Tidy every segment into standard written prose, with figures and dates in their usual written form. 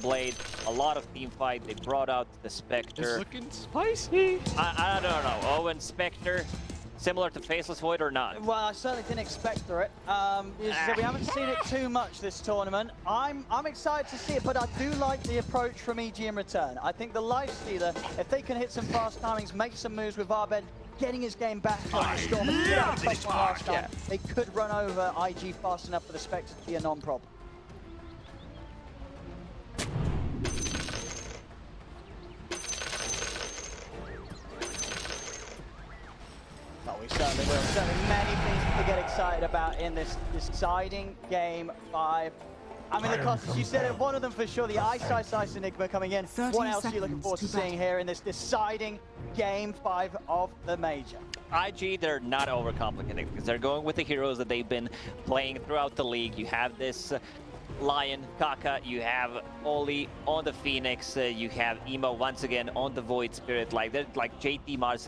Blade, a lot of team fight. They brought out the Spectre. It's looking spicy. I don't know. Owen, Spectre, similar to Faceless Void or not? Well, I certainly didn't expect for it. So we haven't seen it too much this tournament. I'm excited to see it, but I do like the approach from EG in return. I think the Lifestealer, if they can hit some fast timings, make some moves with Arbed, getting his game back on the Storm, last time, they could run over IG fast enough for the Spectre to be a non-problem. But we certainly will. Certainly many things to get excited about in this deciding game 5. I mean, the clusters, you said it, one of them for sure, the Ice Enigma coming in. What else are you looking forward to seeing here in this deciding game 5 of the major? IG, they're not overcomplicating because they're going with the heroes that they've been playing throughout the league. You have this Lion, Kaka, you have Oli on the Phoenix, you have Emo once again on the Void Spirit, like JT Mars,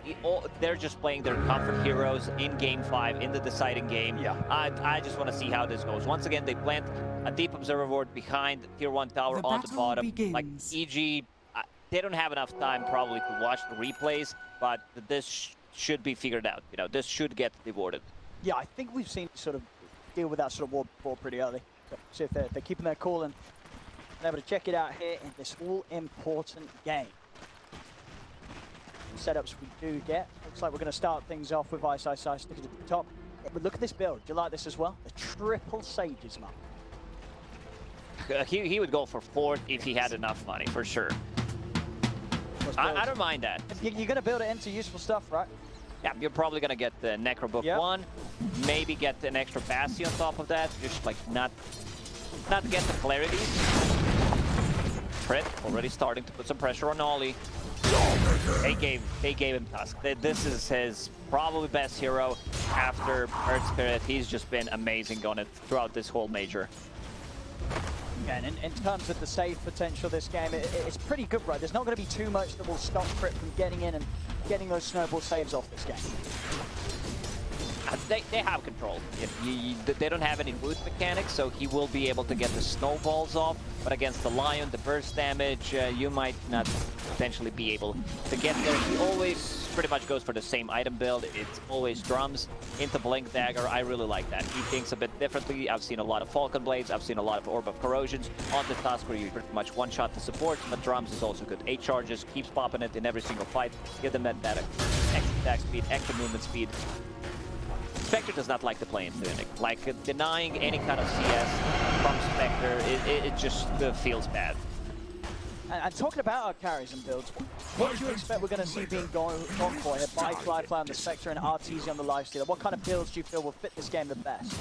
they're just playing their comfort heroes in game 5, in the deciding game. Yeah. I just want to see how this goes. Once again, they plant a deep observer ward behind tier 1 tower on the bottom. Begins. Like EG, they don't have enough time probably to watch the replays, but this should be figured out. You know, this should get rewarded. Yeah, I think we've seen sort of deal with that sort of ward pretty early. See if they're keeping their cool and able to check it out here in this all-important game. Setups we do get. Looks like we're going to start things off with Ice sticking at the top. But look at this build. Do you like this as well? The triple Sages, man. He would go for 4th if he had enough money, for sure. I don't mind that. You're going to build it into useful stuff, right? Yeah, you're probably going to get the Necrobook 1, maybe get an extra Bastion on top of that, just like not get the clarity. Crit already starting to put some pressure on Ollie. They gave him Tusk. This is his probably best hero after Earth Spirit. He's just been amazing on it throughout this whole major. And in terms of the save potential this game, it's pretty good, right? There's not going to be too much that will stop Crit from getting in and getting those snowball saves off this game. They have control. They don't have any loot mechanics, so he will be able to get the snowballs off. But against the Lion, the burst damage, you might not potentially be able to get there. He always pretty much goes for the same item build. It's always drums into Blink Dagger. I really like that. He thinks a bit differently. I've seen a lot of Falcon Blades. I've seen a lot of Orb of Corrosions on the Tusk where you pretty much one-shot the support, but drums is also good. 8 charges, keeps popping it in every single fight. Give them that extra attack speed, extra movement speed. Spectre does not like to play in Tunic. Like, denying any kind of CS from Spectre, it just feels bad. And talking about our carries and builds, what do you expect we're going to see being gone for here by Flyfly on the Spectre and RTZ on the Lifestealer? What kind of builds do you feel will fit this game the best?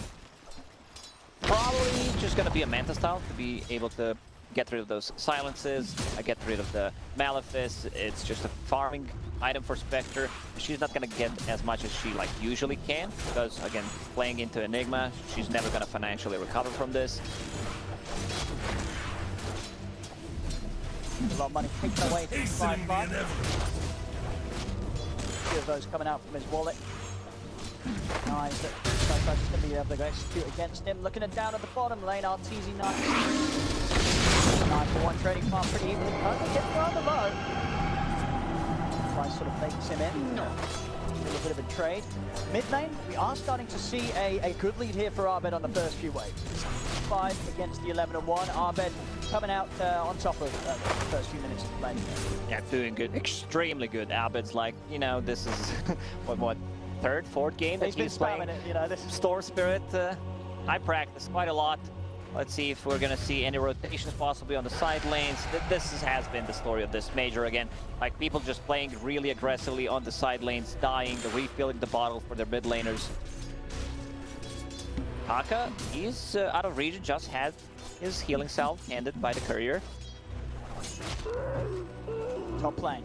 Probably just going to be a Manta style to be able to get rid of those silences, get rid of the Malefice. It's just a farming item for Spectre. She's not going to get as much as she usually can, because again, playing into Enigma, she's never going to financially recover from this. A lot of money taken away from Flyfly. Two of those coming out from his wallet. Nice. Flyfly's just going to be able to execute against him. Looking at down at the bottom lane, RTZ nice. 9-for-1 trading farm pretty evenly cut. Gets rather low. Fly sort of fakes him in. A little bit of a trade. Mid lane, we are starting to see a good lead here for Arbed on the first few waves. 5 against the 11 and 1. Arbed coming out on top of the first few minutes of play. Yeah, doing good. Extremely good. Arbed's like, you know, this is what, 3rd, 4th game that he's playing. It, you know, this Storm Spirit, I practice quite a lot. Let's see if we're going to see any rotations possibly on the side lanes. This has been the story of this major again. Like, people just playing really aggressively on the side lanes, dying, refilling the bottle for their mid laners. Kaka, he's out of region, just had his healing salve handed by the courier. Top lane.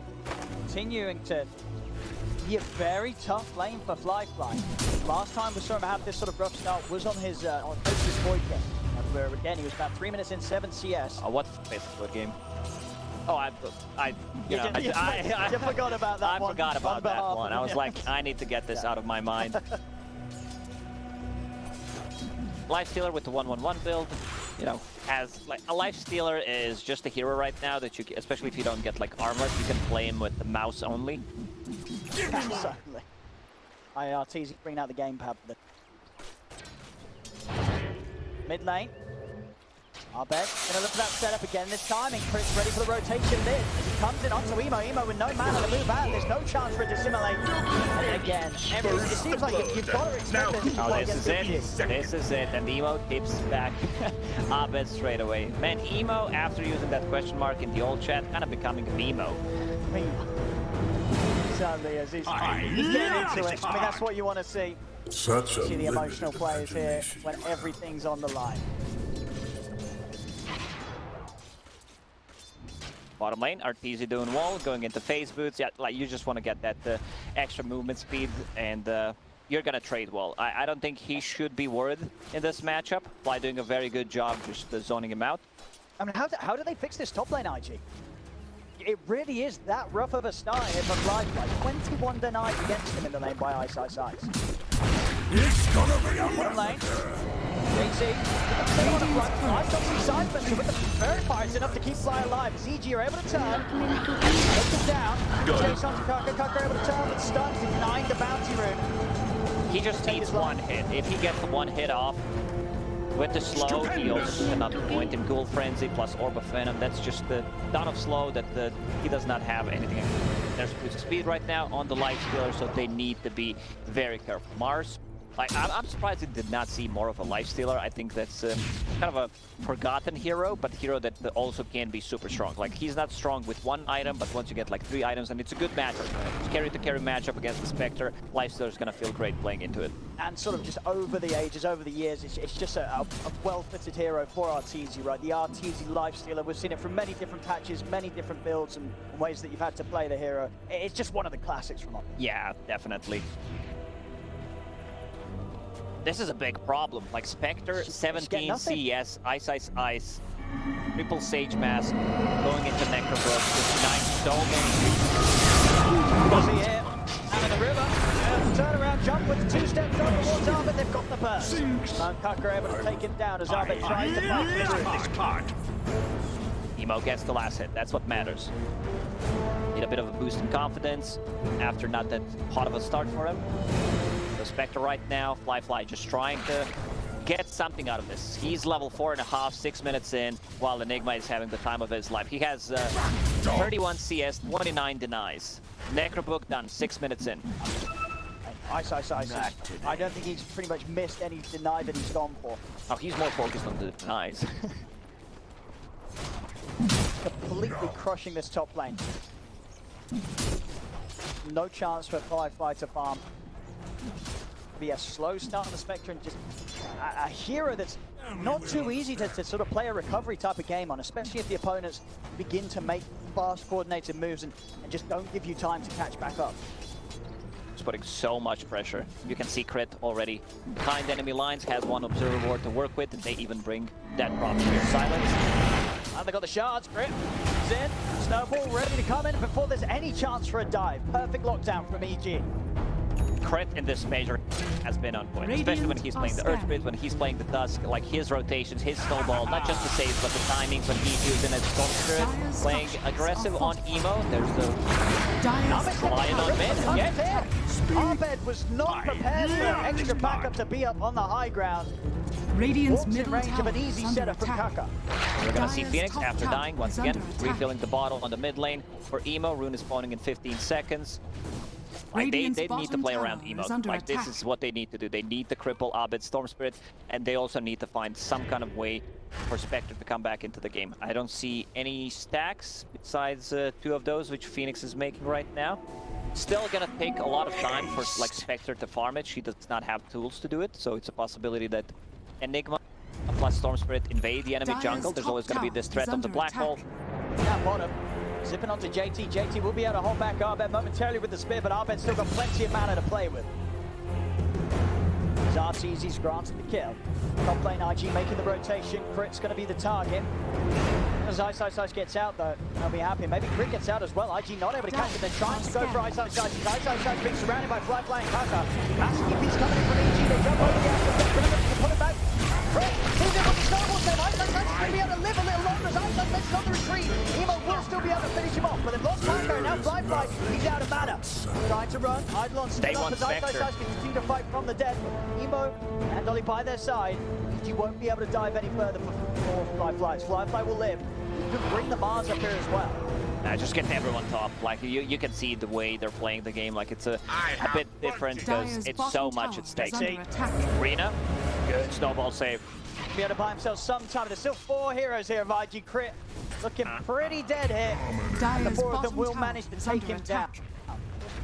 Continuing to be a very tough lane for Flyfly. Last time we saw him have this sort of rough start was on his Void game. Where again he was about 3 minutes in 7 CS. What's the Faceless Void game? Oh, I forgot about that one. I forgot about that one. I was like, I need to get this out of my mind. Lifestealer with the 1-1-1 build. you know, as like a life stealer is just a hero right now that you, especially if you don't get like armor, you can play him with the mouse only. Certainly. IRT's bringing out the gamepad. Mid lane. Abed gonna look for that setup again this time, and Chris ready for the rotation mid. As he comes in onto Emo. Emo with no mana to move out. There's no chance for it to assimilate. And again, it seems like you've got to expect this to play this is it. This is it. And Emo tips back Abed straight away. Man, Emo, after using that question mark in the old chat, kind of becoming a Memo. Sadly, as he's getting into it. I mean, that's what you want to see. See the emotional players here when everything's on the line. Bottom lane, Arteezy doing well, going into phase boots. Yeah, like you just want to get that extra movement speed, and you're gonna trade well. I don't think he should be worried in this matchup. Fly doing a very good job just zoning him out. I mean, how do they fix this top lane, IG? It really is that rough of a start here from Fly. 21 denied against him in the lane by Ice. It's gonna be a bottom lane. JT, I've got some side pressure with the Verifier. It's enough to keep Fly alive. ZG are able to turn. Take him down. Chase onto Kaka. Kaka are able to turn with stuns, denying the bounty rune. He just needs one hit. If he gets one hit off with the slow, he also cannot point in Ghoul Frenzy plus Orb of Venom. That's just the ton of slow that he does not have anything. There's boost speed right now on the life stealer, so they need to be very careful. Mars. Like, I'm surprised he did not see more of a life stealer. I think that's kind of a forgotten hero, but hero that also can be super strong. Like, he's not strong with one item, but once you get like 3 items, and it's a good matchup. Carry-to-carry matchup against the Spectre. Life stealer's gonna feel great playing into it. And sort of just over the ages, over the years, it's just a well-fitted hero for Arteezy, right? The Arteezy life stealer. We've seen it from many different patches, many different builds, and ways that you've had to play the hero. It's just one of the classics from Arteezy. Yeah, definitely. This is a big problem. Like Spectre, 17 CS, Ice, triple Sage Mask, going into Necroblood, 59, so many. Fuzzy here, out of the river, turn around, jump with 2 steps on towards Arbit, they've got the burst. Kaka able to take him down as Arbit tries to fight through. Emo gets the last hit, that's what matters. Need a bit of a boost in confidence after not that hot of a start for him. Spectre right now, Fly just trying to get something out of this. He's level 4.5, 6 minutes in, while Enigma is having the time of his life. He has 31 CS, 29 denies. Necrobook done, 6 minutes in. Ice. I don't think he's pretty much missed any deny that he's gone for. Oh, he's more focused on the denies. Completely crushing this top lane. No chance for Fly to farm. Be a slow start on the Spectre, and just a hero that's not too easy to sort of play a recovery type of game on, especially if the opponents begin to make fast coordinated moves and just don't give you time to catch back up. It's putting so much pressure. You can see Crit already behind enemy lines, has one observer ward to work with, and they even bring that problem here. Silence. And they got the shards. Crit is in. Snowball ready to come in before there's any chance for a dive. Perfect lockdown from EG. Crit in this major has been on point, especially when he's playing the Earth Spirit, when he's playing the Dusk, like his rotations, his snowball, not just the saves, but the timings when he's using his Storm Spirit, playing aggressive on Emo. There's the Lion on mid. Yes, Abed was not prepared for extra backup to be up on the high ground. Radiant's middle range of an easy setup from Kaka. We're gonna see Phoenix after dying once again, refilling the bottle on the mid lane. For Emo, Rune is spawning in 15 seconds. Like they need to play around Emo. Like this is what they need to do. They need to cripple Abed Storm Spirit, and they also need to find some kind of way for Spectre to come back into the game. I don't see any stacks besides 2 of those which Phoenix is making right now. Still gonna take a lot of time for like Spectre to farm it. She does not have tools to do it, so it's a possibility that Enigma plus Storm Spirit invade the enemy jungle. There's always gonna be this threat of the black hole. Down bottom. Zipping onto JT. JT will be able to hold back Abed momentarily with the spear, but Abed's still got plenty of mana to play with. Arteezy's granted the kill. Top lane IG making the rotation. Crit's going to be the target. As Ice gets out, though, they'll be happy. Maybe Crit gets out as well. IG not able to catch it. They're trying to go for Ice. Ice being surrounded by Fly and Kaka. Massive EP's coming in from EG. They jump over the action. Put it back. Crit sees it with the snowball. same. IG going to be able to live a little longer as IG makes on the retreat. Emo will still be able to finish him off, but they've lost Kaka, now Fly, he's out of mana. Trying to run, Eidolon still up as IG can continue to fight from the dead. Emo and Dolly by their side. EG won't be able to dive any further for Fly. Fly will live. You can bring the Mars up here as well. Just get everyone top. Like you can see the way they're playing the game. Like it's a bit different because it's so much at stake. Rena, good snowball save. Be able to buy himself some time. There's still 4 heroes here of IG Crit. Looking pretty dead here. And the 4 of them will manage to take him down.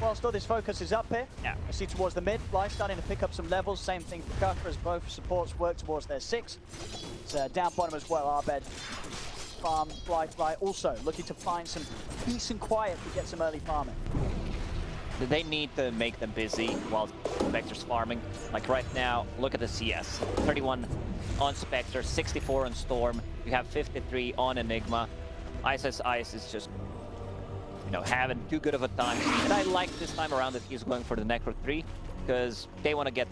Whilst all this focus is up here, I see towards the mid. Fly starting to pick up some levels. Same thing for Kaka as both supports work towards their 6. It's down bottom as well, Arbed. Farm, Fly also looking to find some peace and quiet to get some early farming. They need to make them busy while Spectre's farming. Like right now, look at the CS. 31 on Spectre, 64 on Storm. You have 53 on Enigma. Ice is just, you know, having too good of a time. And I like this time around that he's going for the Necro 3 because they want to get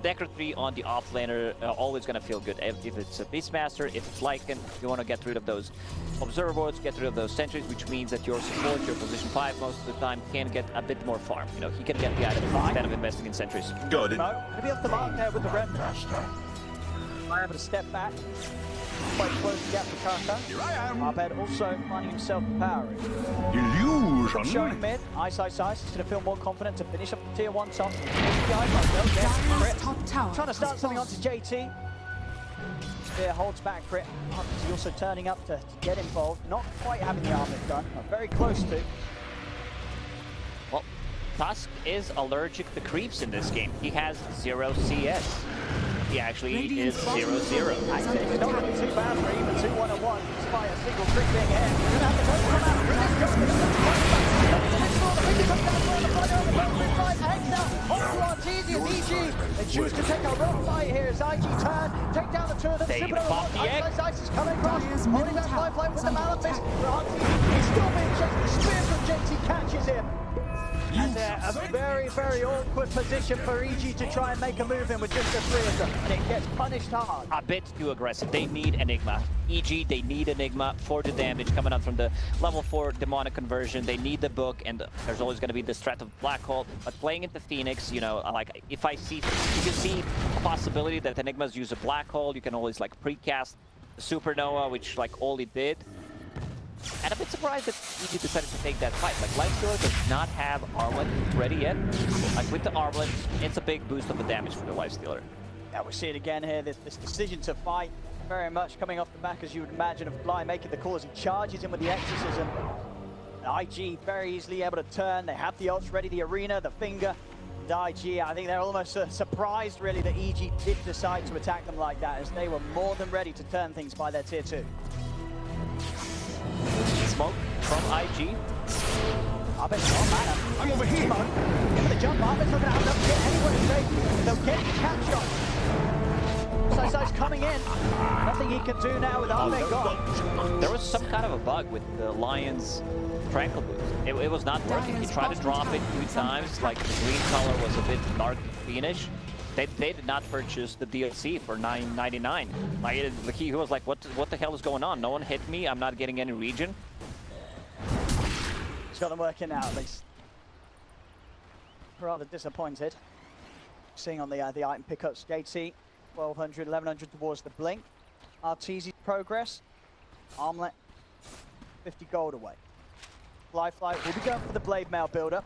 Necro 3 on the offlaner, always going to feel good. If it's a Beastmaster, if it's Lycan, you want to get rid of those Observer Boards, get rid of those sentries, which means that your support, your position 5 most of the time, can get a bit more farm. You know, he can get the item instead of investing in sentries. Good. Maybe off the mark there with the Red. Might able to step back. Quite close to gap for Kaka. Here I am. Arbed also finding himself powering. Illusion. Showing mid. Ice. He's going to feel more confident to finish up the tier 1 top. Trying to start something onto JT. Spear holds back Crit. He's also turning up to get involved. Not quite having the armor done. Very close to. Well, Tusk is allergic to creeps in this game. He has 0 CS. He actually is 0-0. Actually, it's not looking too bad for even 2 1-on-1, despite a single crit being ahead. We're going to have to come out. Rena's going to they choose to take a rough fight here as IG turn, take down the 2 of them. They pop the egg. Ice is coming across, holding that lifeline with the Malefice. He's still being chased. The spear from JT catches him. And a very, very awkward position for EG to try and make a move in with just the 3 of them. And it gets punished hard. A bit too aggressive. They need Enigma. EG, they need Enigma for the damage coming out from the level 4 demonic conversion. They need the book, and there's always going to be the threat of Black Hole. But playing into Phoenix, you know, like if you see a possibility that Enigmas use a Black Hole, you can always like precast Supernova, which like all it did. And I'm a bit surprised that EG decided to take that fight. Like, Lifestealer does not have Armlet ready yet. Like, with the Armlet, it's a big boost of the damage for the Lifestealer. Yeah, we see it again here. This decision to fight very much coming off the back, as you would imagine, of Fly making the call as he charges in with the Exorcism. And IG very easily able to turn. They have the ults ready, the Arena, the Finger. And IG, I think they're almost surprised, really, that EG did decide to attack them like that, as they were more than ready to turn things by their tier 2. Smoke from IG. Arbed's on mana. I'm over here. Give it a jump. Arbed's not going to have enough to get anywhere safe. They'll get the catch shot. Sai's coming in. Nothing he can do now with Arbed gone. There was some kind of a bug with the Lion's Tranquil Boost. It was not working. He tried to drop it 2 times. Like, the green color was a bit dark greenish. They did not purchase the DLC for $9.99. Like, he was like, what the hell is going on? No one hit me. I'm not getting any region. He's got them working out, at least. Rather disappointed. Seeing on the item pickups, JT, 1200, 1100 towards the Blink. Arteezy's progress. Armlet, 50 gold away. Fly will be going for the Blade Mail builder.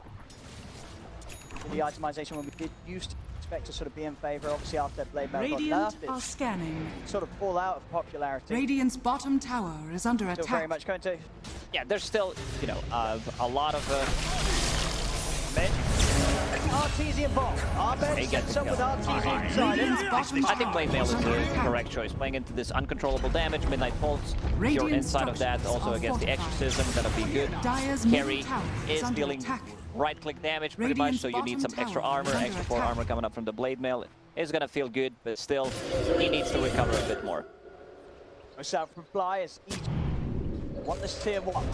The itemization when we did used to expect to sort of be in favor, obviously after that Blade Mail got nerfed, are scanning. Sort of fall out of popularity. Radiant's bottom tower is under Still attack. very much going to... Yeah, there's still, you know, a lot of men. Arteezy involved. Arbed sets up with Arteezy inside it. I think Blade Mail is the correct choice. Playing into this uncontrollable damage, Midnight Pulse, if you're inside of that, also against the Exorcism, that'll be good. Carry is dealing right-click damage pretty much, so you need some extra armor, extra 4 armor coming up from the Blade Mail. It's gonna feel good, but still, he needs to recover a bit more. So from Fly is EG. Want this tier 1.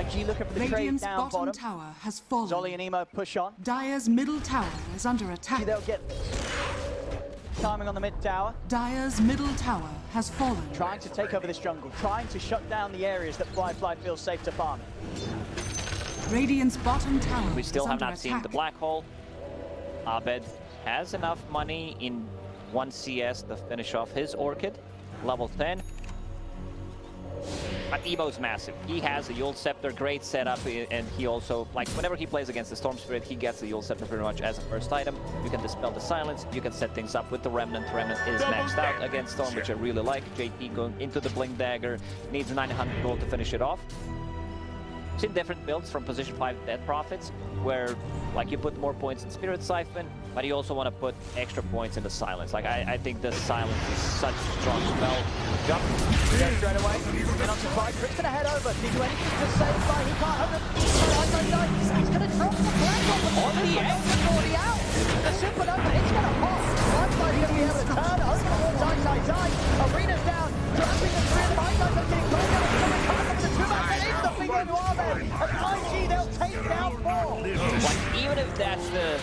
IG looking for the trade down bottom. Tower has fallen. Zolly and Emo push on. Dire's middle tower is under attack. They'll get this. timing on the mid tower. Dire's middle tower has fallen. Trying to take over this jungle, trying to shut down the areas that Fly feels safe to farm. Radiant's bottom tower We still is have under not seen attack. the black hole. Abed has enough money in 1 CS to finish off his Orchid, level 10. But Evo's massive. He has a Yule Scepter, great setup, and he also, like, whenever he plays against the Storm Spirit, he gets the Yule Scepter pretty much as a first item. You can dispel the silence, you can set things up with the Remnant. Remnant is maxed out against Storm, which I really like. JT going into the Blink Dagger, needs 900 gold to finish it off. Seen different builds from position 5 Death Prophets, where like you put more points in Spirit Siphon, but you also want to put extra points in the Silence. Like I think the Silence is such a strong spell. Jump. Yeah, straight away. Been on supply. Chris gonna head over. Can he do anything to save by? He can't hold it. He's gonna drop the flag on the edge. Already out. The Supernova, it's gonna pop. Fly's gonna be able to turn over towards Ice. Arena's down. Trapping the three. Ice are getting close. The two man into the finger into Arben. And IG, they'll take down 4. Like, even if that's the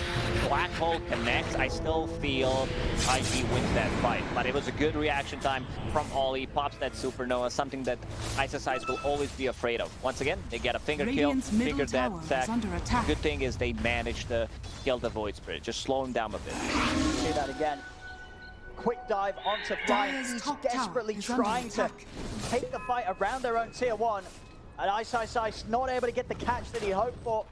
black hole connects, I still feel IG wins that fight. But it was a good reaction time from Ollie, pops that supernova, something that ISSIs will always be afraid of. Once again, they get a finger Radiant's kill, middle figured that tower is attack. under attack. Good thing is they managed to kill the Void Spirit, just slow him down a bit. See that again. Quick dive onto Fly. Dire's He's top tower desperately is under trying to attack. take the fight around their own tier 1. And Ice not able to get the catch that he hoped for.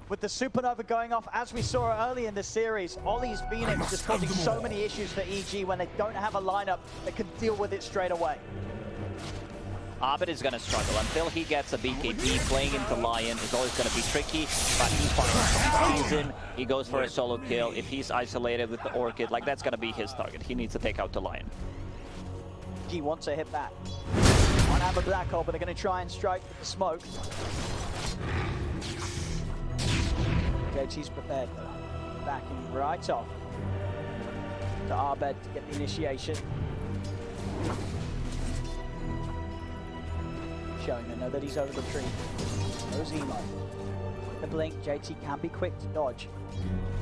With the Supernova going off, as we saw early in the series, Ollie's Phoenix just causing so many issues for EG when they don't have a lineup that can deal with it straight away. Abed is going to struggle until he gets a BKB. Playing into Lion is always going to be tricky, but he finds season. He goes for a solo kill. If he's isolated with the Orchid, like that's going to be his target. He needs to take out the Lion. EG wants a hit back. One have a black hole, but they're going to try and strike with the smoke. JT's prepared for that. Backing right off to Abed to get the initiation. Showing them know that he's over the tree. No Zemo. The blink, JT can be quick to dodge.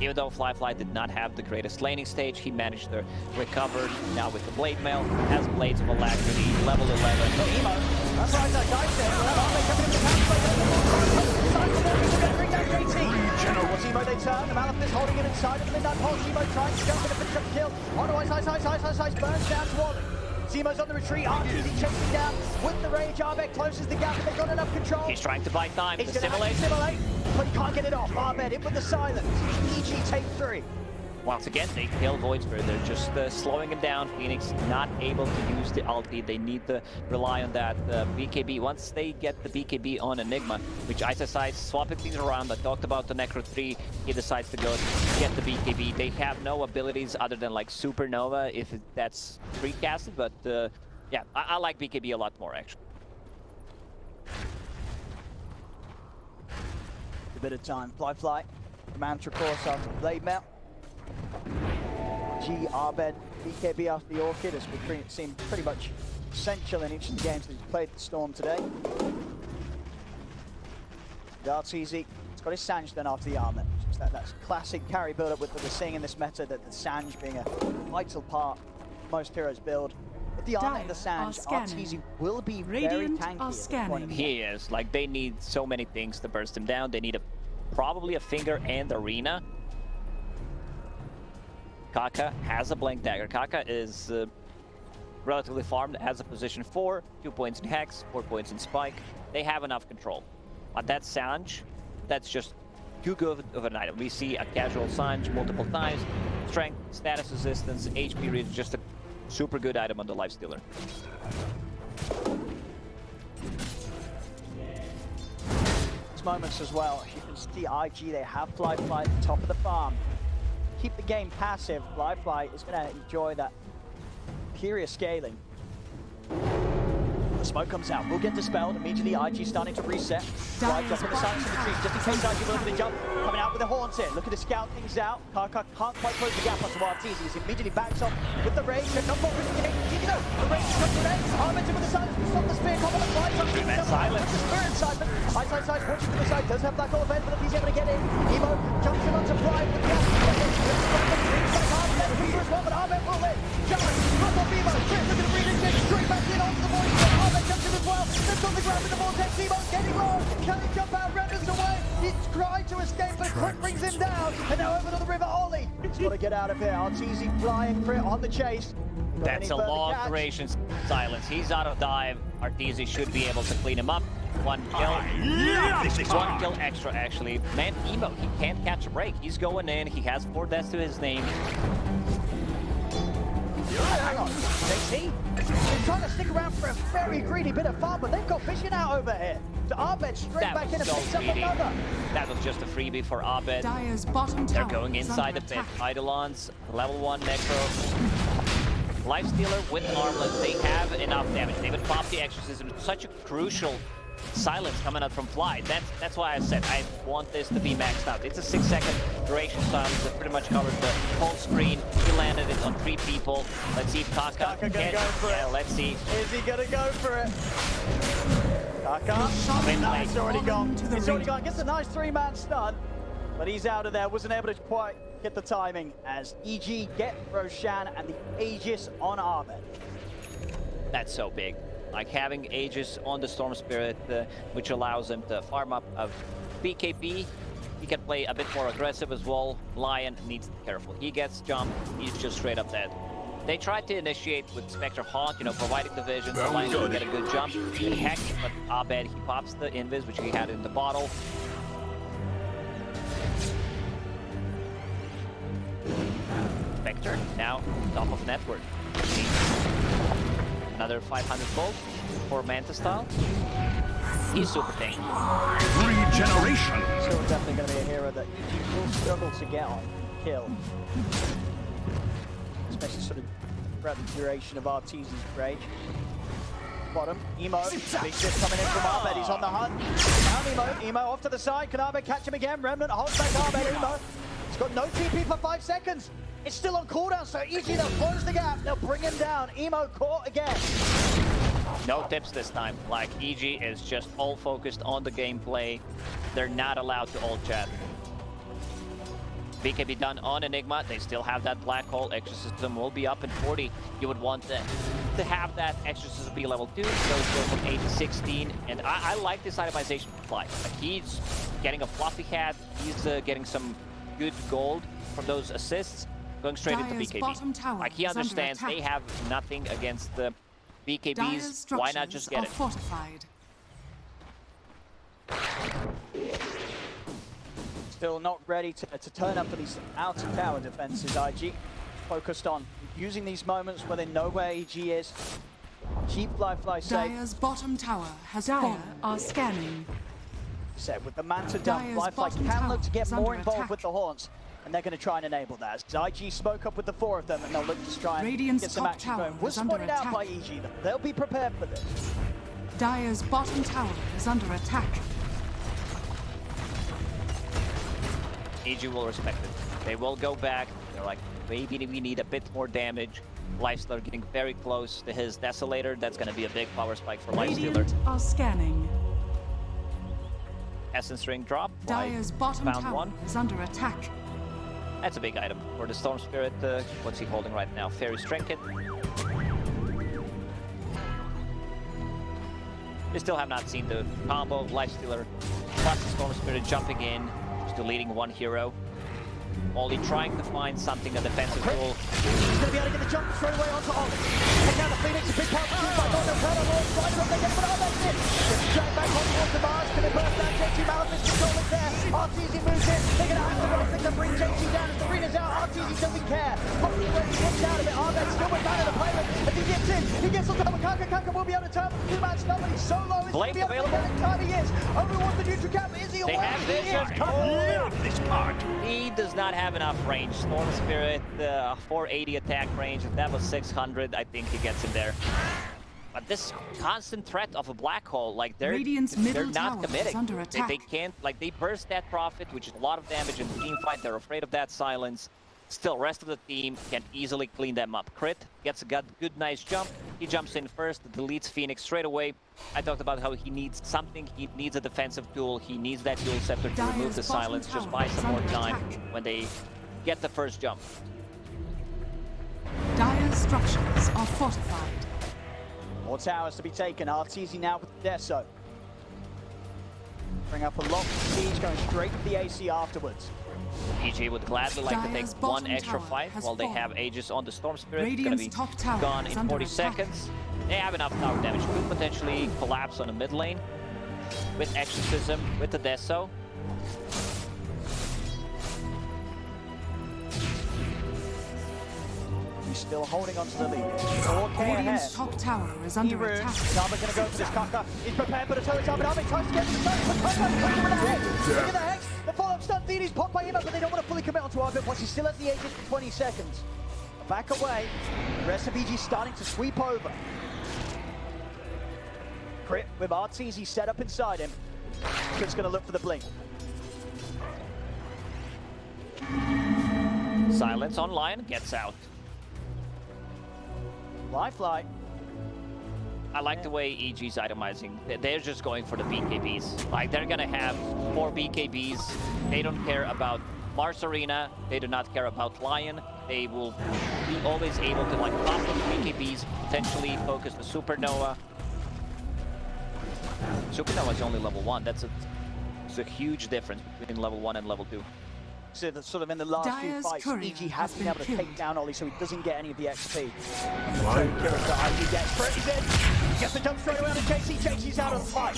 Even though Fly did not have the greatest laning stage, he managed to recover. Now with the Blade Mail, has Blades of Alacrity, level 11. Emo, that's right, that guy's there. Well, they come in the towards Emo they turn, the Malefice holding it inside of the midnight pulse. Emo trying to jump in and finish up the kill. On Ice, burns down to Ollie. Zemo's on the retreat, RTZ chasing down with the rage. Arbeck closes the gap, and they've got enough control. He's trying to buy time. He's to going to simulate, but he can't get it off. Arbeck in with the silence. EG take 3. Once again, they kill Void Spirit. They're just slowing him down. Phoenix not able to use the ulti. They need to rely on that BKB. Once they get the BKB on Enigma, which ISSI swapping things around. I talked about the Necro 3. He decides to go get the BKB. They have no abilities other than like Supernova, if that's precasted. But yeah, I like BKB a lot more, actually. A bit of time. Fly. Command Tricourse after the Blade Mail. G, Arbed, BKB after the Orchid, as we've seen pretty much essential in each of the games that he's played the Storm today. Dart's easy. It's got his Sange then after the armor. That's classic carry build-up with what we're seeing in this meta, that the Sange being a vital part of most heroes' build. With the armor and the Sange, Arteezy will be very tanky. He is. Like, they need so many things to burst him down. They need probably a Finger and Arena. Kaka has a Blank Dagger. Kaka is relatively farmed as a position 4, 2 points in Hex, 4 points in Spike. They have enough control. But that Sange, that's just too good of an item. We see a casual Sange multiple times. Strength, status resistance, HP read, just a super good item on the Lifestealer. These moments as well, you can see IG, they have Fly at the top of the farm. Keep the game passive. Fly is going to enjoy that curious scaling. The smoke comes out, will get dispelled. Immediately, IG starting to reset. Fly dropping the silence in the tree, just in case IG will look at the jump. Coming out with the horns here, looking to scout things out. Kaka can't quite close the gap onto Arteezy. He's immediately backs off with the rage. Not for the rage comes to rage. Armented with the silence to stop the spear combo. Fly comes silence. The spirit siphon. Ice watching to the side, does have black hole event, but if he's able to get in, Emo jumps in onto Fly with the gap. But Arben will Crit brings him down, and now over to the river Ollie. He's got to get out of here. RTZ flying, Crit on the chase. That's a long duration silence. He's out of dive. Arteezy should be able to clean him up. One kill. One kill extra, actually. Man, Emo, he can't catch a break. He's going in. He has 4 deaths to his name. Hang on. JC, they're trying to stick around for a very greedy bit of fun, but they've got Vision out over here. So Abed straight That back in and was so picks up greedy. another. That was just a freebie for Abed. Dire's bottom They're tower going is inside under the pit. attack. Eidolons, level 1 Necro. Lifestealer with an armlet. They have enough damage. They would pop the Exorcism. Such a crucial silence coming out from Fly. That's why I said I want this to be maxed out. It's a 6-second duration silence that pretty much covers the whole screen. He landed it on 3 people. Let's see if Kaka gonna go for it. Let's see. Is he gonna go for it? Kaka? Win No, late. it's already gone. To the It's already ring. gone. Gets a nice 3-man stun, but he's out of there. Wasn't able to quite get the timing as EG get Roshan and the Aegis on Abed. That's so big. Like having Aegis on the Storm Spirit, which allows him to farm up of BKB. He can play a bit more aggressive as well. Lion needs to be careful. He gets jumped, he's just straight up dead. They tried to initiate with Spectre Haunt, you know, providing the vision, so Lion will get a good jump. And heck, but Abed, he pops the Invis, which he had in the bottle. Spectre, now top of network. Another 500 gold for Manta style. He's super tanky. Regeneration. Still definitely going to be a hero that EG will struggle to get on kill. Especially sort of throughout the duration of RTZ's rage. Bottom, Emo, big shift coming in from Abed, he's on the hunt. Down Emo off to the side, can Abed catch him again? Remnant holds back Abed, Emo. He's got no TP for 5 seconds. It's still on cooldown, so EG, they'll close the gap, they'll bring him down. Emo caught again. No tips this time. Like, EG is just all focused on the gameplay. They're not allowed to all chat. BKB done on Enigma. They still have that black hole. Exorcism will be up in 40. You would want to have that Exorcism be level 2. Those go from 8 to 16. And I like this itemization for Fly. Like, he's getting a fluffy hat. He's getting some good gold from those assists. Going straight into Dire's bottom BKB. tower Like, he is under understands they attack. have nothing against the Dire's BKBs. Why not just structures get are it? fortified. Still not ready to turn up for these outer tower defenses, IG. Focused on using these moments where they know where EG is. Keep Fly safe. Dire's bottom tower has fallen. Are scanning. Set with the Manta dump, Dire's Fly bottom can tower look to get is more under involved attack. with the Haunts, and they're going to try and enable that. As IG spoke up with the 4 of them, and they'll look to try and Radiant's get some top action tower going. Was is under spotted out attack. by EG, though. They'll be prepared for this. Dire's bottom tower is under attack. EG will respect it. They will go back. They're like, maybe we need a bit more damage. Lifestealer getting very close to his Desolator. That's going to be a big power spike for Lifestealer. Radiant are scanning. Essence Ring drop. Fly Dire's bottom found tower one. is under attack. That's a big item for the Storm Spirit. What's he holding right now? Fairy's Trinket. We still have not seen the combo. Lifestealer plus the Storm Spirit jumping in. Still leading one hero. Ollie trying to find something, a defensive tool. He's going to be able to get the jump straight away onto Ollie. Take out the Phoenix, a big part of the team by Dota, Turner, Lord, Spider, up, they get it, but that's it. Just drag back on towards the Mars, can they burst down JT, Malefice control is there. RTZ moves in, they're going to have to roll, they're going to bring JT down as the arena's out. RTZ doesn't care. Hopefully when he gets out of it, Ahmed still with man of the pirate. If he gets in, he gets on top of Kaka will be able to turn the 2-man stun, but he's so low, he's going to be able to get it time he is. Only wants the neutral cap, is he away? They have He vision. is. Love this part. He does not have enough range. Storm Spirit, 480 attack range. If that was 600, I think he gets in there. But this constant threat of a black hole, like they're Radiant's middle not tower is committing. under They attack. can't, like they burst that Prophet, which is a lot of damage in the team fight. They're afraid of that silence. Still, rest of the team can easily clean them up. Crit gets a good nice jump. He jumps in first, deletes Phoenix straight away. I talked about how he needs something. He needs a defensive tool. He needs that dual scepter to Dire's remove the bottom silence. Just tower buy is some more under time attack. when they get the first jump. Dire's structures are fortified. More towers to be taken. RTZ now with Deso. Bring up a lot of siege, going straight to the AC afterwards. EG would gladly like to take Dire's one bottom extra tower fight has while they fallen. have Aegis on the Storm Spirit. It's Radiant's gonna top be tower gone is in under 40 attack. seconds. They have enough tower damage to potentially collapse on the mid lane with Exorcism, with the Deso. He's still holding on to the lead. 4K ahead. Radiant's top tower is under He-Rune. attack. Zaba going to go for this Kaka. He's prepared for the turret up, and Armin tries to get to the turret, but Kaka with the hex. Look at the hex. The follow-up stun feed is popped by him, but they don't want to fully commit onto Armin once he's still at the Aegis for 20 seconds. Back away. The rest of EG starting to sweep over. Crit with Arteezy set up inside him. Crit's going to look for the blink. Silence on Lion, gets out. Lifeline. I like the way EG's itemizing. They're just going for the BKBs. Like, they're gonna have 4 BKBs. They don't care about Mars Arena. They do not care about Lion. They will be always able to, like, pop those BKBs, potentially focus the Supernova. Supernova is only level 1. It's a huge difference between level 1 and level 2. So that sort of in the last few Dire's fights, courier EG has been able to take killed. down Ollie, so he doesn't get any of the XP. So IG gets Freddy's in. Gets the jump straight away on the JC. JC's out of the fight.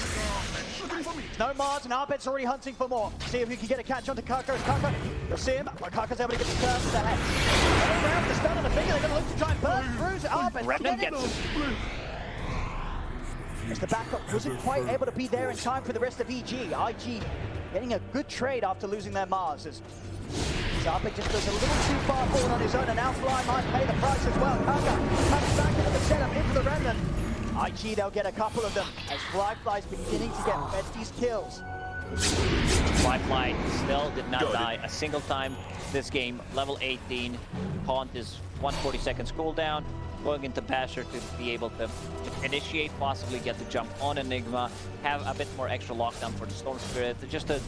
No Mars, and Arbed's already hunting for more. See if he can get a catch onto Kaka. Kaka, you'll see him, but Kaka's able to get the turn to the head. Around the stun on the finger, they're going to look to try and burst through. Arbed, Remnant gets him. as the backup wasn't quite able to be there in time for the rest of EG. IG getting a good trade after losing their Mars. As Zarpik just goes a little too far forward on his own, and now Fly might pay the price as well. Kaka comes back into the setup, into the Remnant. IG, they'll get a couple of them as Fly's beginning to get fed these kills. Fly still did not die a single time this game. Level 18. Haunt is 140 seconds cooldown. Going into Basher to be able to initiate, possibly get the jump on Enigma, have a bit more extra lockdown for the Storm Spirit. Just a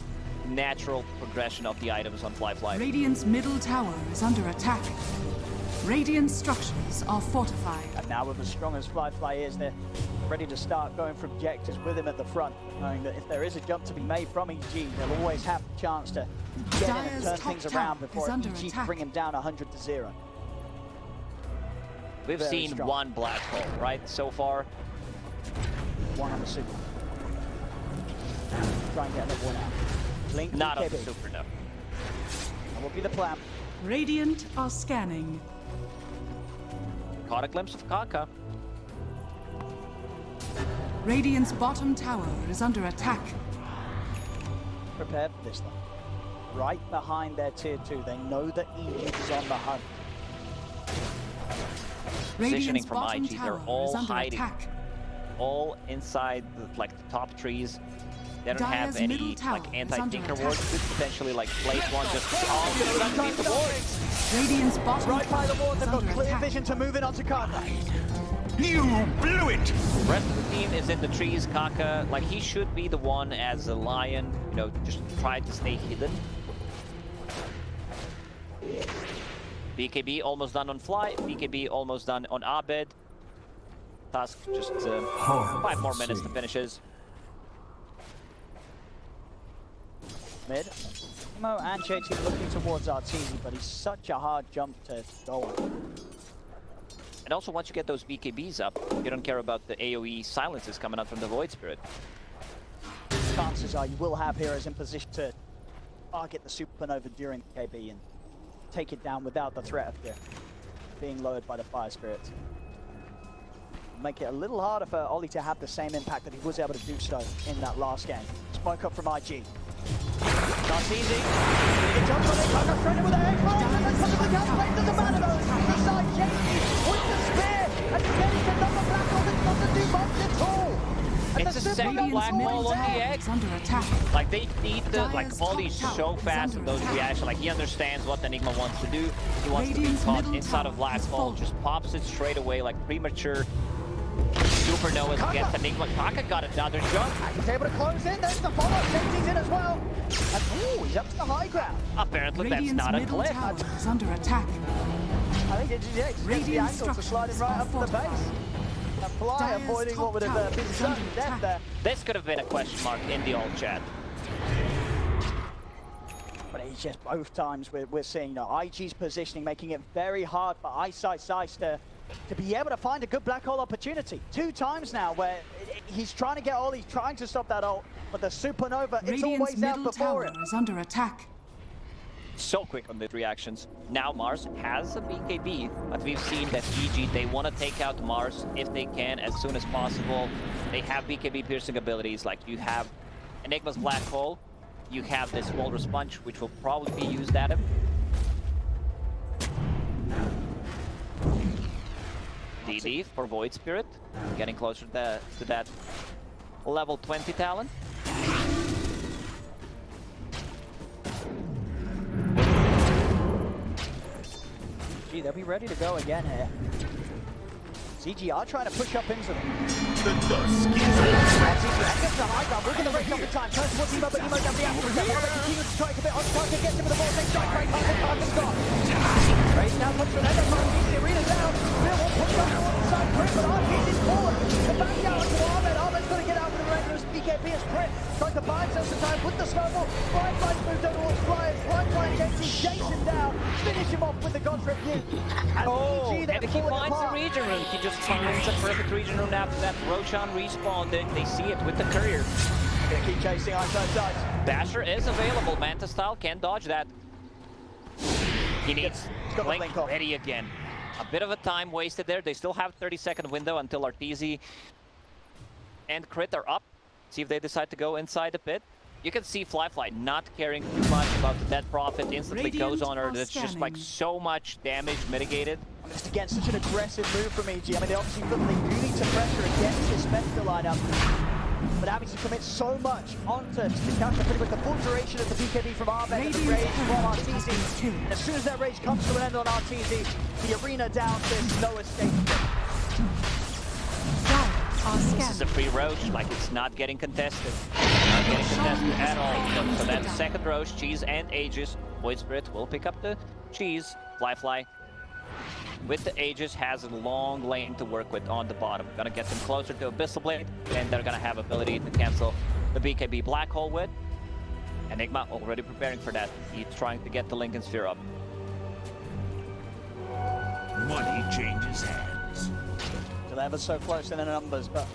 natural progression of the items on Fly. Radiant's middle tower is under attack. Radiant structures are fortified. And now with as strong as Fly is, they're ready to start going for objectives with him at the front, knowing that if there is a jump to be made from EG, they'll always have the chance to get in and Dire's turn top things tower around before is under EG attack. bring him down 100-0. We've Very seen strong. one black hole, right, so far. One on the super. Try and get another one out. Blink Not on BKB. the Supernova. That will be the plan. Radiant are scanning. Caught a glimpse of Kaka. Radiant's bottom tower is under attack. Prepared for this one. Right behind their tier 2. They know that EG is on the hunt. Positioning Radiant's from bottom IG, they're tower all is under hiding. attack. All inside the top trees. They don't Dire's have any middle tower like is anti-tinker under wards. attack. Could potentially like place one just underneath the wards. Radiant's bottom Right by the tower wall, is they've got under clear attack. vision to move in onto Kaka. You blew it! The rest of the team is in the trees. Kaka, like he should be the one as a Lion, you know, just try to stay hidden. BKB almost done on Fly. BKB almost done on Abed. Task just 5 more minutes to finishes. Mid. Mo and JT looking towards Arteezy, but he's such a hard jump to go on. And also, once you get those BKBs up, you don't care about the AoE silences coming out from the Void Spirit. Chances are you will have heroes in position to target the Supernova during the KB and take it down without the threat of being lowered by the Fire Spirits. Make it a little harder for Ollie to have the same impact that he was able to do so in that last game. Smoke up from IG. Not easy. He jumps on it, Kaka straight in with a head fire, and then comes the calculate, doesn't matter though. Beside JT with the spear, and getting another black hole that doesn't do much at all. And It's the a second Supernova black is hole on the there. egg. Is under attack. Like they need the Dire's Ollie top so tower fast is in under those attack. reactions. Like he understands what Enigma wants to do. He wants Radiant's to be caught middle inside of tower black has hole, fallen. just pops it straight away like premature. Supernovas Kaka. gets Enigma. Kaka got another jump. He's able to close in, there's the follow, JT's in as well. And ooh, he's up to the high ground. Apparently that's Radiant's not a middle cliff. tower is under attack. I think it's gets the Radiant angle to slide him structures right are up to the base. fortified. And Fly Dire's avoiding top what would tower have been is certain under death attack. there. This could have been a question mark in the old chat. it's just both times we're seeing, you know, IG's positioning, making it very hard for Ice to be able to find a good black hole opportunity. 2 times now where he's trying to get all, he's trying to stop that ult, but the supernova, it's Radiant's always out middle before tower it. is under attack. So quick on the reactions. Now Mars has a BKB, but we've seen that EG, they want to take out Mars if they can as soon as possible. They have BKB piercing abilities, like you have Enigma's Black Hole, you have this Walrus Punch, which will probably be used at him. DD for Void Spirit, getting closer to that level 20 talent. Gee, they'll be ready to go again here. CG are trying to push up into them. The dusk is over. Gets the high ground, looking to break up the time. Turns towards Emo, but Emo down the after step. Wanna continue to strike a bit on Parker, gets him with the ball, takes strike, right, Parker's gone. Race now comes to an end of time, the arena down. Bill will push up to one side, Chris, but Arcade is forward. The back down to Ahmed, Ahmed's gonna get out with the Rangers. BKB is Chris, trying to buy himself some time with the snowball. Fly's moved over towards Flyers, Fly engaging Jason down. Finish him off with the God's Rebuke. And EG, they're and he pulling finds the apart. region room. He just finds a perfect region room after that. Roshan respawned. They see it with the courier. Gonna keep chasing Ice. Basher is available. Manta style can dodge that. He needs He's got the Blink blink off. ready again. A bit of a time wasted there. They still have 30-second window until Arteezy and Crit are up. See if they decide to go inside the pit. You can see Fly not caring too much about the dead prophet. Instantly goes on her. That's just like so much damage mitigated. Just again, such an aggressive move from EG. I mean, they obviously feel they do need to pressure against this Spectre lineup. But having to commit so much onto Kaka pretty much the full duration of the BKB from Arved and the rage from Arteezy. And as soon as that rage comes to an end on Arteezy, the arena down says no escape. This is a free Roche, like it's not getting contested. Not getting contested at all. So that second Roche, Cheese and Aegis. Void Spirit will pick up the Cheese. Fly. With the Aegis has a long lane to work with on the bottom. Gonna get them closer to Abyssal Blade, and they're gonna have ability to cancel the BKB Black Hole with. Enigma already preparing for that. He's trying to get the Lincoln Sphere up. Money changes hands. Still ever so close in the numbers, but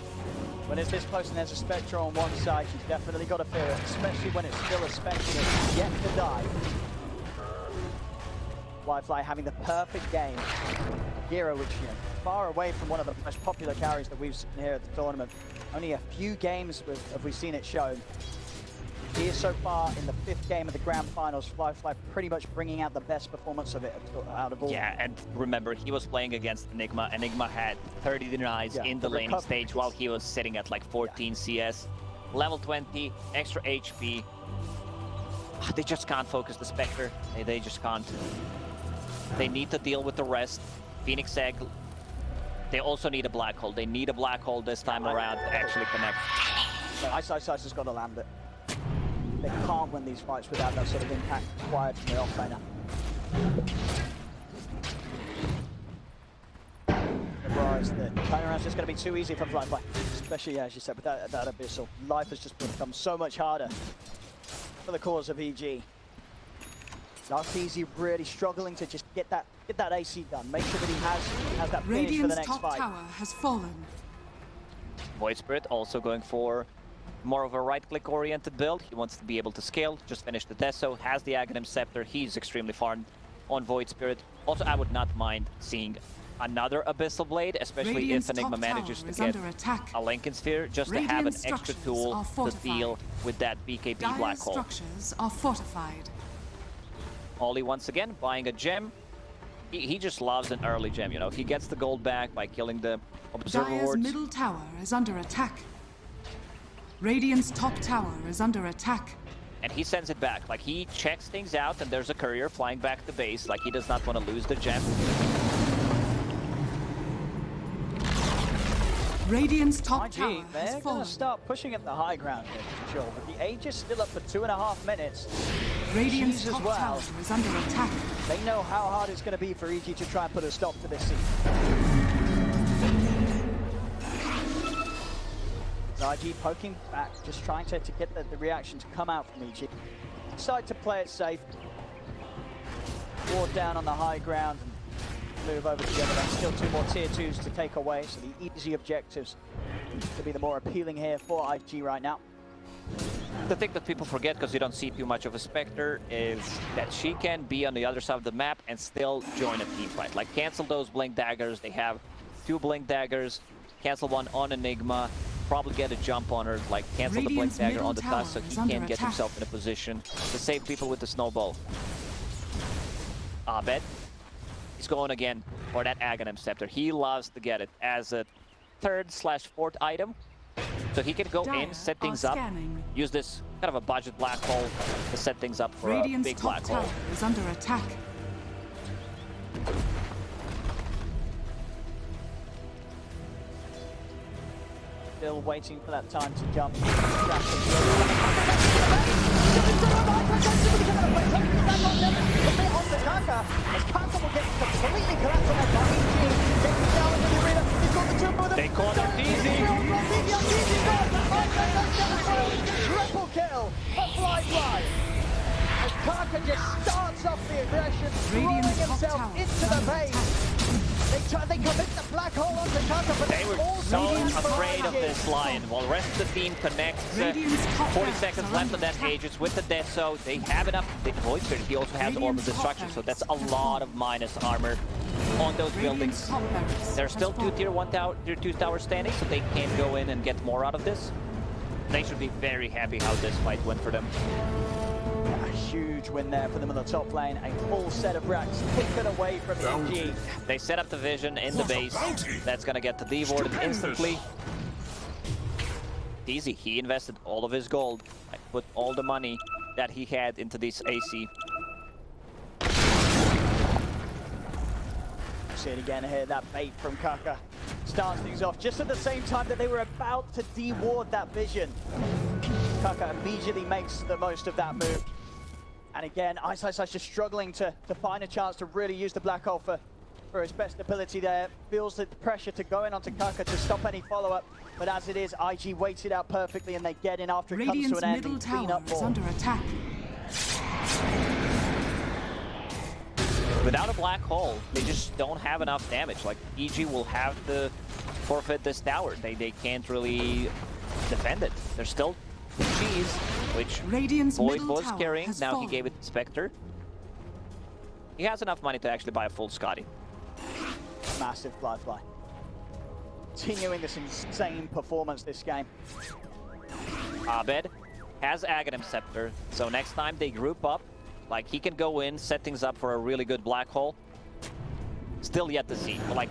when it's this close and there's a Spectre on one side, you've definitely got to fear it, especially when it's still a Spectre that's yet to die. Fly having the perfect game. Hero, which, you know, far away from one of the most popular carries that we've seen here at the tournament. Only a few games have we seen it shown. Here so far in the 5th game of the Grand Finals, Fly pretty much bringing out the best performance of it out of all. Yeah, and remember, he was playing against Enigma. Enigma had 30 denies in the laning stage while he was sitting at like 14 CS. Level 20, extra HP. They just can't focus the Spectre. They just can't. They need to deal with the rest. Phoenix Egg. They also need a black hole. They need a black hole this time around to actually connect. So Ice has got to land it. They can't win these fights without that sort of impact required from the offlaner. Otherwise, the turnaround's just going to be too easy for Fly, especially as you said with that Abyssal. Life has just become so much harder for the cause of EG. Arteezy really struggling to just get that AC done. Make sure that he has that finish for the next top fight. tower has fallen. Void Spirit also going for more of a right-click oriented build. He wants to be able to scale, just finish the Deso, has the Aghanim Scepter. He's extremely far on Void Spirit. Also, I would not mind seeing another Abyssal Blade, especially if Enigma manages to get a Lincoln Sphere, just to have an extra tool to deal with that BKB Black Hole. Structures are fortified. Ollie once again buying a gem. He just loves an early gem, you know. He gets the gold back by killing the Observer Dire's Wards. middle tower is under attack. Radiant's top tower is under attack. And he sends it back. Like, he checks things out, and there's a courier flying back to base. Like, he does not want to lose the gem. Radiant's top tower IG, has they're going fallen. to start pushing at the high ground here, for sure. But the Aegis still up for 2.5 minutes. Radiant's Cheese as top well. tower is under attack. They know how hard it's going to be for EG to try and put a stop to this scene. IG poking back, just trying to get the reaction to come out from EG. Decide to play it safe, ward down on the high ground and move over together. There's still 2 more tier 2s to take away, so the easy objectives to be the more appealing here for IG right now. The thing that people forget, because you don't see too much of a Spectre, is that she can be on the other side of the map and still join a team fight. Like, cancel those Blink Daggers. They have 2 Blink Daggers. Cancel one on Enigma. Probably get a jump on her. Like, cancel the Blink Dagger on the Tusk so he can get himself in a position to save people with the Snowball. Abed. He's going again for that Aghanim Scepter. He loves to get it as a 3rd/4th item. So he can go in, set things up, use this kind of a budget black hole to set things up for a big black hole. Tower is under attack. Still waiting for that time to jump. They call it easy. Triple kill for Fly. As Kaka just starts off the aggression, throwing himself into the base. They commit the black hole onto Kaka, but they were so afraid of this Lion. While the rest of the team connects, 40 seconds left on that Aegis with the Death Zone. They have enough. The Void Spirit, he also has Orb of Destruction, so that's a lot of minus armor on those buildings. There's still 2 tier 1 tower, tier 2 towers standing, so they can go in and get more out of this. They should be very happy how this fight went for them. A huge win there for them on the top lane. A full set of racks taken away from EG. They set up the vision in the base. That's gonna get the devoured instantly. Easy. He invested all of his gold. Like, put all the money that he had into this AC. See it again here, that bait from Kaka starts things off just at the same time that they were about to deward that vision. Kaka immediately makes the most of that move. And again, Ice just struggling to find a chance to really use the black hole for his best ability there. Feels the pressure to go in onto Kaka to stop any follow-up. But as it is, IG waits it out perfectly and they get in after it comes to an end and clean up more. Under attack. Without a black hole, they just don't have enough damage. Like, EG will have to forfeit this tower. They can't really defend it. They're still cheese, which Void was carrying. Now he gave it to Spectre. He has enough money to actually buy a full Scotty. Massive Fly. Continuing this insane performance this game. Abed has Aghanim Scepter, so next time they group up, like, he can go in, set things up for a really good black hole. Still yet to see. But like,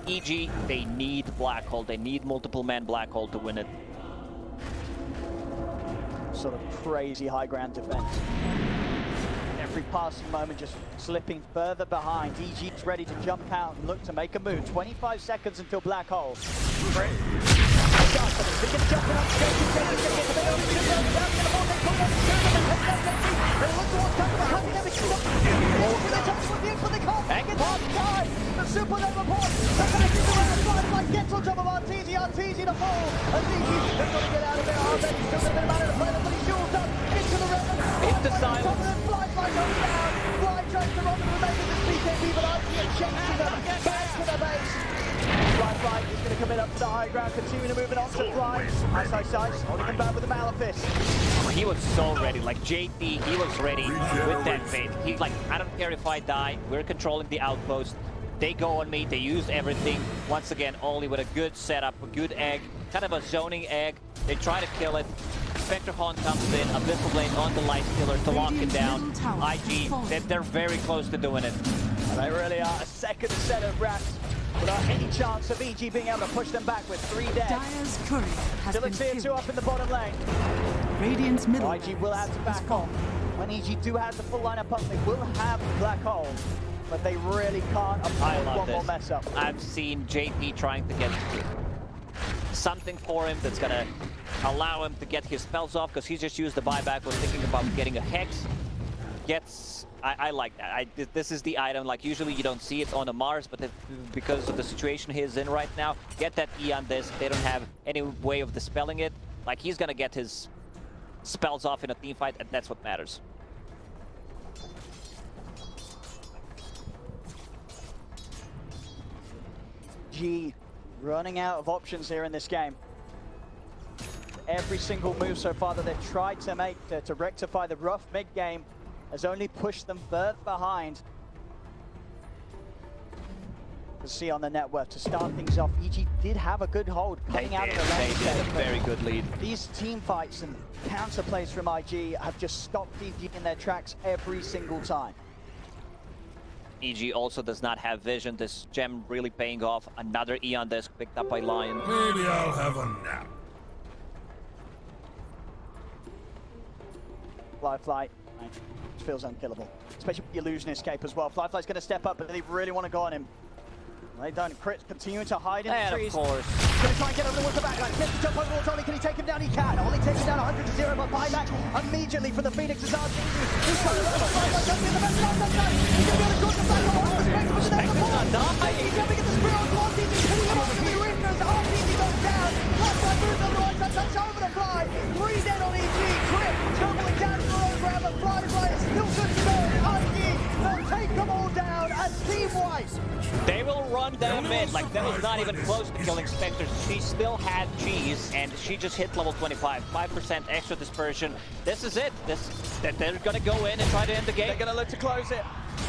EG, they need black hole. They need multiple man black hole to win it. Sort of crazy high ground defense. Every passing moment just slipping further behind. EG's ready to jump out and look to make a move. 25 seconds until black hole. The supernova port. The back into the flight gets on top of Arteezy to fall. Arteezy, they've got to get out of there. Arteezy still a bit out of the play, but he's shielded up into the river. Hit the silence. Fly goes down. Fly tries to run the remainder of this BKB, but IG chasing them back to the base. Fly is going to commit up to the high ground, continue to move it on to Fly. Ice, holding him back with the Malefice. He was so ready, like JT, he was ready with that bait. He's like, I don't care if I die, we're controlling the outpost. They go on me, they use everything. Once again, only with a good setup, a good egg, kind of a zoning egg. They try to kill it. Spectre Horn comes in, Abyssal Blade on the Light Killer to lock it down. IG, they're very close to doing it. And they really are. A second set of rats without any chance of EG being able to push them back with 3 dead. Dire's courier has Still a tier 2 up in the bottom lane. Radiant's middle IG will have to back off. When EG do have the full lineup up, they will have black hole. But they really can't afford one more mess up. I've seen JT trying to get something for him that's gonna allow him to get his spells off, because he just used the buyback, was thinking about getting a Hex. I like that. This is the item, like, usually you don't see it on a Mars, but because of the situation he's in right now, get that E on this. They don't have any way of dispelling it. Like, he's gonna get his spells off in a team fight, and that's what matters. IG running out of options here in this game. Every single move so far that they've tried to make to rectify the rough mid-game has only pushed them further behind. To see on the net worth to start things off, EG did have a good hold coming out of the lane. They did a very good lead. These team fights and counter plays from IG have just stopped EG in their tracks every single time. EG also does not have vision. This gem really paying off. Another Eon disc picked up by Lion. Maybe I'll have a nap. Fly, it feels unkillable, especially with the illusion escape as well. Fly's going to step up, but they really want to go on him. They don't. Crit continuing to hide in the trees. Of course. Going to try and get over the back line. Gets the jump over towards Ollie. Can he take him down? He can. Ollie takes him down 100 to 0, but buyback immediately for the Phoenix's RG. He's trying to run the fly. He's going to be the best line that time. He's going to be able to cross the back line. He's jumping at the spear on one. He's hitting him off the Invictus. RG goes down. Fly moves on the right side. That's over the fly. 3 dead on EG. Crit tumbling down to the road grab, but Fly is still good to go. IG will take them all down and team-wise. They will run down mid, like that was not even close to killing Spectre. She still had cheese, and she just hit level 25. 5% extra dispersion. This is it. They're gonna go in and try to end the game. They're gonna look to close it.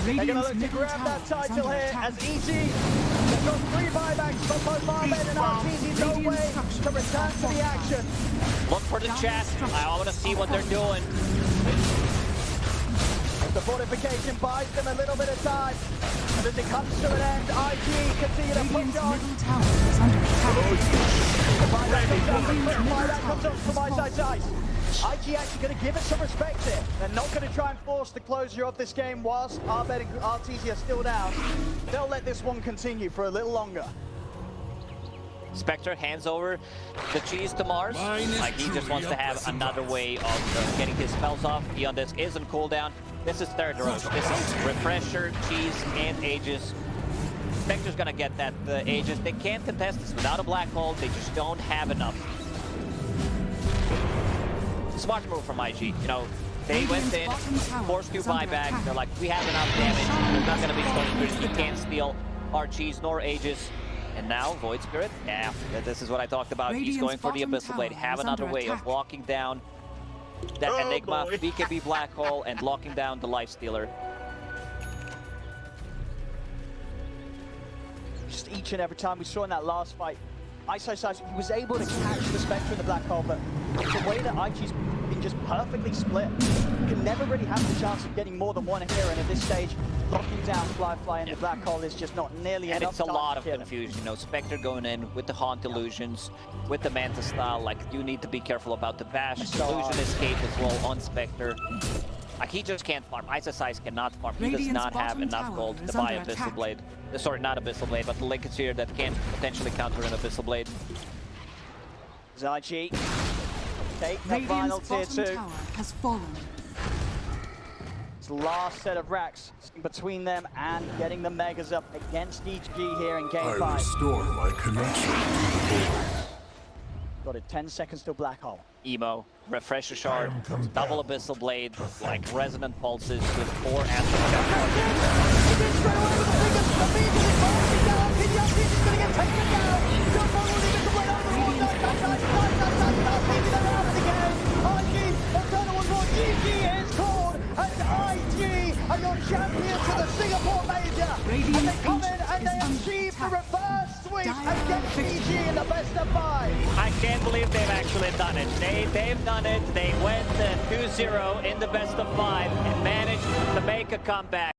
They're gonna look to grab that title here as EG. They've got 3 buybacks, but both Barman and RTZ's no way to return to the action. Look for the chat. I want to see what they're doing. The fortification buys them a little bit of time. And as it comes to an end, IG continue to push on. Middle tower is under attack. The buyback comes up from my side. IG actually going to give it some respect here. They're not going to try and force the closure of this game whilst Arbed and RTZ are still down. They'll let this one continue for a little longer. Spectre hands over the cheese to Mars. Like he just wants to have another way of getting his spells off. Eon Disc is on cooldown. This is third row. This is Refresher, Cheese, and Aegis. Spectre's gonna get that Aegis. They can't contest this without a black hole. They just don't have enough. Smart move from IG. You know, they went in, forced to buyback. They're like, we have enough damage. There's not gonna be closures. You can't steal our Cheese nor Aegis. And now, Void Spirit, yeah, this is what I talked about. He's going for the Abyssal Blade. Have another way of locking down that Enigma, BKB Black Hole, and locking down the Life Stealer. Just each and every time we saw in that last fight, Ice, he was able to catch the Spectre in the Black Hole, but the way that IG's been just perfectly split, you can never really have the chance of getting more than one here, and at this stage, locking down Fly in the Black Hole is just not nearly enough. And it's a lot of confusion, you know, Spectre going in with the Haunt Illusions, with the Manta style, like you need to be careful about the Bash, Illusion Escape as well on Spectre. Like he just can't farm. Ice cannot farm. He does not have enough gold to buy Abyssal Blade. Sorry, not Abyssal Blade, but the Linkage that can potentially counter an Abyssal Blade. Zaichi, take the final tier 2. Tower has fallen. It's the last set of racks between them and getting the Megas up against EG here in game 5. I restore my connection. Got it, 10 seconds till Black Hole. Emo, Refresher Shard, double Abyssal Blade, like Resonant Pulses with 4 are your champions to the Singapore Major. And they come in and they achieve the reverse sweep against EG in the best of 5. I can't believe they've actually done it. They've done it. They went 2-0 in the best of 5 and managed to make a comeback.